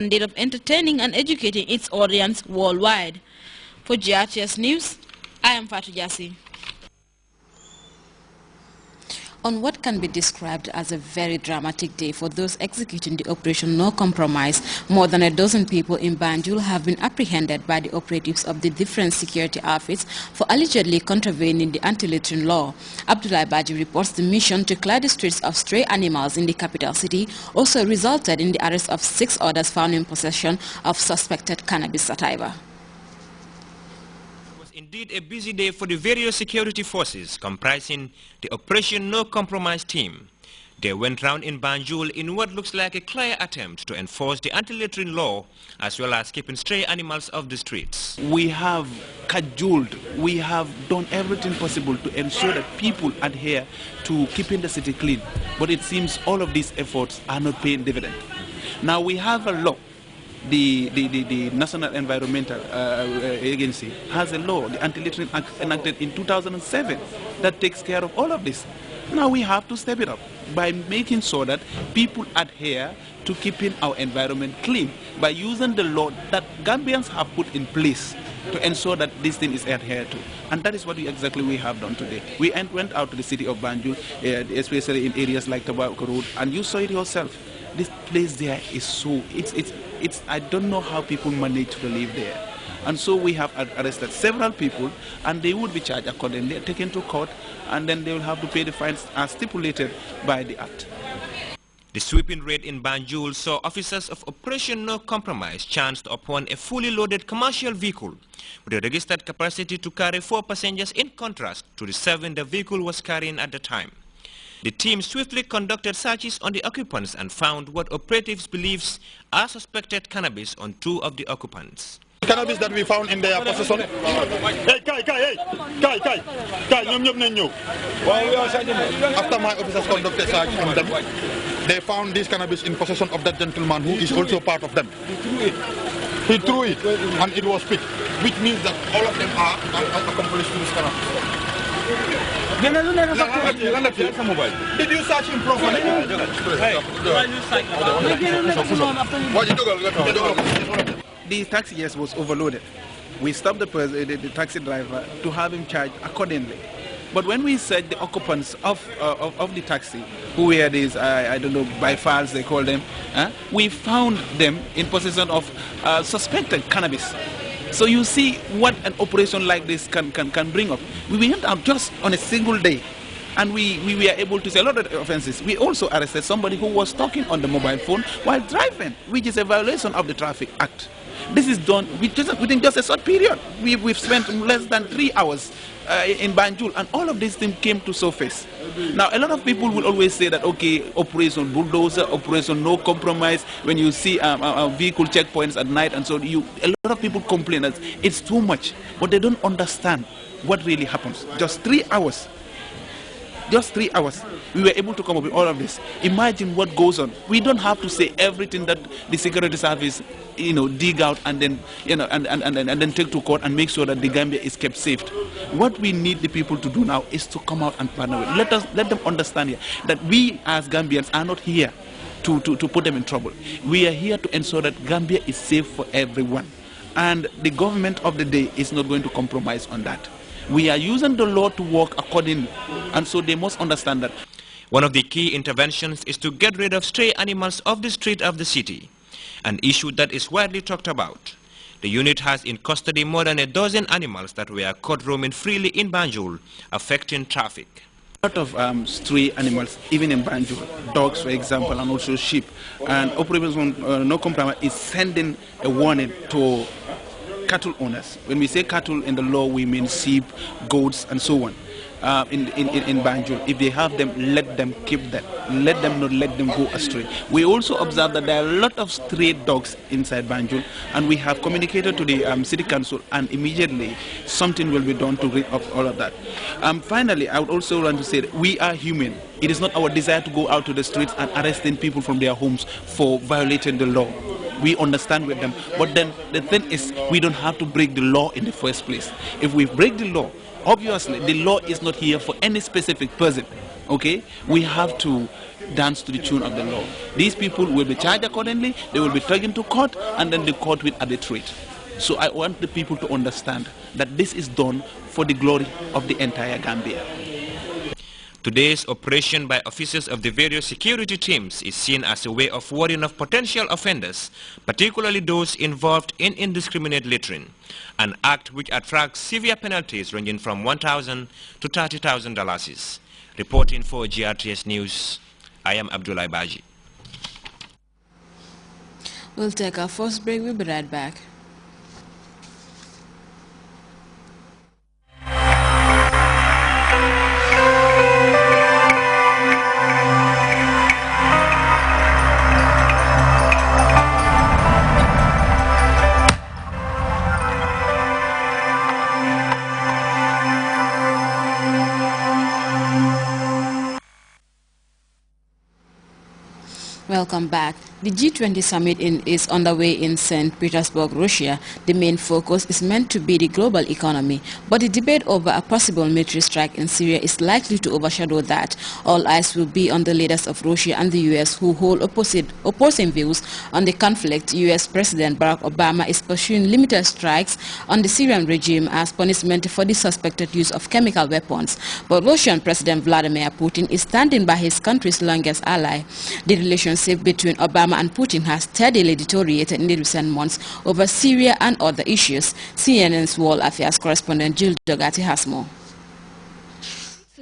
Mandate of entertaining and educating its audience worldwide. For Grts News, I am Fatu Jassi. On what can be described as a very dramatic day for those executing the Operation No Compromise, more than a dozen people in Banjul have been apprehended by the operatives of the different security outfits for allegedly contravening the anti-littering law. Abdullah Baji reports the mission to clear the streets of stray animals in the capital city also resulted in the arrest of 6 others found in possession of suspected cannabis sativa. Indeed a busy day for the various security forces comprising the Operation No Compromise team. They went round in Banjul in what looks like a clear attempt to enforce the anti-littering law as well as keeping stray animals off the streets. We have cajoled, we have done everything possible to ensure that people adhere to keeping the city clean, but it seems all of these efforts are not paying dividend. Now we have a law. The National Environmental Agency has a law, the Anti-Littering Act, enacted in 2007, that takes care of all of this. Now we have to step it up by making sure that people adhere to keeping our environment clean by using the law that Gambians have put in place to ensure that this thing is adhered to. And that is what exactly we have done today. We went out to the city of Banjul, especially in areas like Tobacco Road, and you saw it yourself. This place there is so, I don't know how people manage to live there. And so we have arrested several people, and they would be charged accordingly, taken to court, and then they will have to pay the fines as stipulated by the Act. The sweeping raid in Banjul saw officers of Operation No Compromise chanced upon a fully loaded commercial vehicle with a registered capacity to carry 4 passengers, in contrast to the 7 the vehicle was carrying at the time. The team swiftly conducted searches on the occupants and found what operatives believe are suspected cannabis on 2 of the occupants. Cannabis that we found in their possession. After my officers conducted search on them, they found this cannabis in possession of that gentleman who is also part of them. He threw it and it was picked, which means that all of them are accomplices to this cannabis. Did you search him properly? The taxi, yes, was overloaded. We stopped the taxi driver to have him charged accordingly. But when we searched the occupants of the taxi, who were these, I don't know, by files they call them, we found them in possession of suspected cannabis. So you see what an operation like this can bring up. We went out just on a single day, and we were able to see a lot of offenses. We also arrested somebody who was talking on the mobile phone while driving, which is a violation of the Traffic Act. This is done within just a short period. We've spent less than 3 hours in Banjul, and all of these things came to surface. Now, a lot of people will always say that, okay, Operation Bulldozer, Operation No Compromise, when you see vehicle checkpoints at night, and so a lot of people complain that it's too much, but they don't understand what really happens. Just 3 hours. Just 3 hours, we were able to come up with all of this. Imagine what goes on. We don't have to say everything that the security service, dig out and then, and then take to court and make sure that the Gambia is kept safe. What we need the people to do now is to come out and partner with. Let them understand here that we as Gambians are not here to put them in trouble. We are here to ensure that Gambia is safe for everyone. And the government of the day is not going to compromise on that. We are using the law to work accordingly, and so they must understand that. One of the key interventions is to get rid of stray animals off the street of the city, an issue that is widely talked about. The unit has in custody more than a dozen animals that were caught roaming freely in Banjul, affecting traffic. A lot of stray animals, even in Banjul, dogs for example, and also sheep. And Operation No Compromise is sending a warning to cattle owners. When we say cattle in the law, we mean sheep, goats, and so on. In Banjul, if they have them, let them keep them. Let them not let them go astray. We also observe that there are a lot of stray dogs inside Banjul, and we have communicated to the city council, and immediately something will be done to rid of all of that. Finally, I would also want to say that we are human. It is not our desire to go out to the streets and arresting people from their homes for violating the law. We understand with them, but then the thing is, we don't have to break the law in the first place. If we break the law, obviously the law is not here for any specific person. Okay, we have to dance to the tune of the law. These people will be charged accordingly, they will be taken to court, and then the court will arbitrate. So I want the people to understand that this is done for the glory of the entire Gambia. Today's operation by officers of the various security teams is seen as a way of warding off potential offenders, particularly those involved in indiscriminate littering, an act which attracts severe penalties ranging from $1,000 to $30,000. Reporting for GRTS News, I am Abdullah Baji. We'll take our first break. We'll be right back. Welcome back. The G20 summit is underway in St. Petersburg, Russia. The main focus is meant to be the global economy, but the debate over a possible military strike in Syria is likely to overshadow that. All eyes will be on the leaders of Russia and the U.S. who hold opposing views on the conflict. U.S. President Barack Obama is pursuing limited strikes on the Syrian regime as punishment for the suspected use of chemical weapons. But Russian President Vladimir Putin is standing by his country's longest ally. The relationship between Obama and Putin has steadily deteriorated in the recent months over Syria and other issues. CNN's World Affairs correspondent Jill Dogati has more.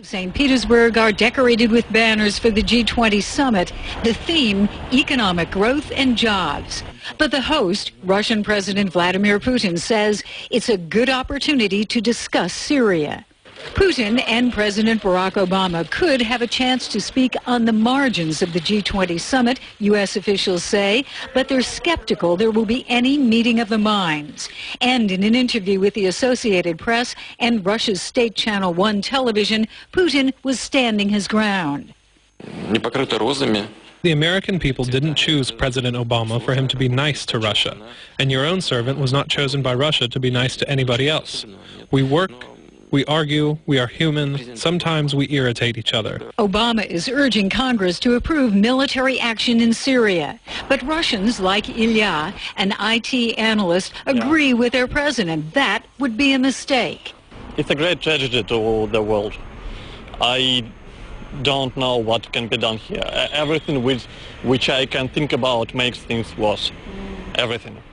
St. Petersburg are decorated with banners for the G20 summit, the theme, economic growth and jobs. But the host, Russian President Vladimir Putin, says it's a good opportunity to discuss Syria. Putin and President Barack Obama could have a chance to speak on the margins of the G20 summit, U.S. officials say, but they're skeptical there will be any meeting of the minds. And in an interview with the Associated Press and Russia's state channel 1 television, Putin was standing his ground. The American people didn't choose President Obama for him to be nice to Russia, and your own servant was not chosen by Russia to be nice to anybody else. We work, we argue, we are human, sometimes we irritate each other. Obama is urging Congress to approve military action in Syria. But Russians like Ilya, an IT analyst, agree with their president. That would be a mistake. It's a great tragedy to the world. I don't know what can be done here. Everything which I can think about makes things worse. Everything.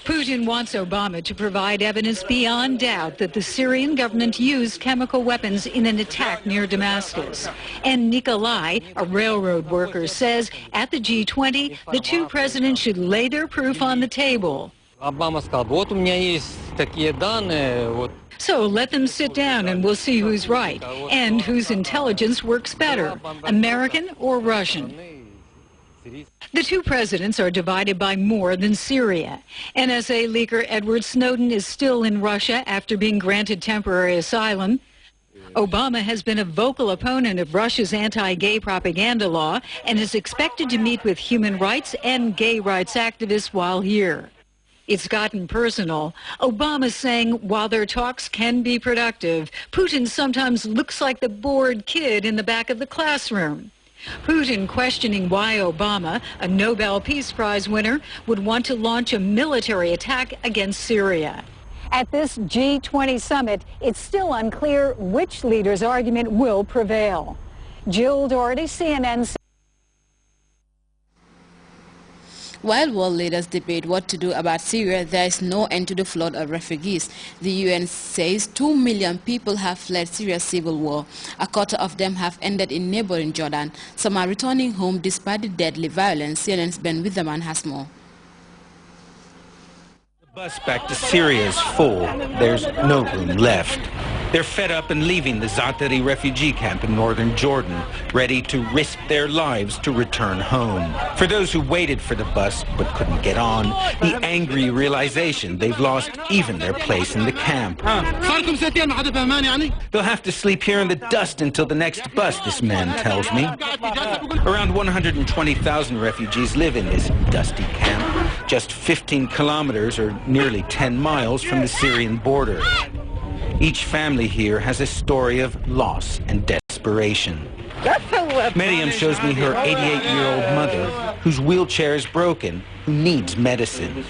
Putin wants Obama to provide evidence beyond doubt that the Syrian government used chemical weapons in an attack near Damascus. And Nikolai, a railroad worker, says at the G20, the two presidents should lay their proof on the table. So let them sit down and we'll see who's right and whose intelligence works better, American or Russian. The two presidents are divided by more than Syria. NSA leaker Edward Snowden is still in Russia after being granted temporary asylum. Obama has been a vocal opponent of Russia's anti-gay propaganda law and is expected to meet with human rights and gay rights activists while here. It's gotten personal. Obama saying while their talks can be productive, Putin sometimes looks like the bored kid in the back of the classroom. Putin questioning why Obama, a Nobel Peace Prize winner, would want to launch a military attack against Syria. At this G20 summit, it's still unclear which leader's argument will prevail. Jill Doherty, CNN. While world leaders debate what to do about Syria, there is no end to the flood of refugees. The UN says 2 million people have fled Syria's civil war. A quarter of them have ended in neighboring Jordan. Some are returning home despite the deadly violence. CNN's Ben Witherman has more. The bus back to Syria is full. There's no room left. They're fed up and leaving the Zaatari refugee camp in northern Jordan, ready to risk their lives to return home. For those who waited for the bus but couldn't get on, the angry realization they've lost even their place in the camp. They'll have to sleep here in the dust until the next bus, this man tells me. Around 120,000 refugees live in this dusty camp, just 15 kilometers or nearly 10 miles from the Syrian border. Each family here has a story of loss and desperation. Miriam shows me her 88-year-old mother, whose wheelchair is broken, who needs medicine.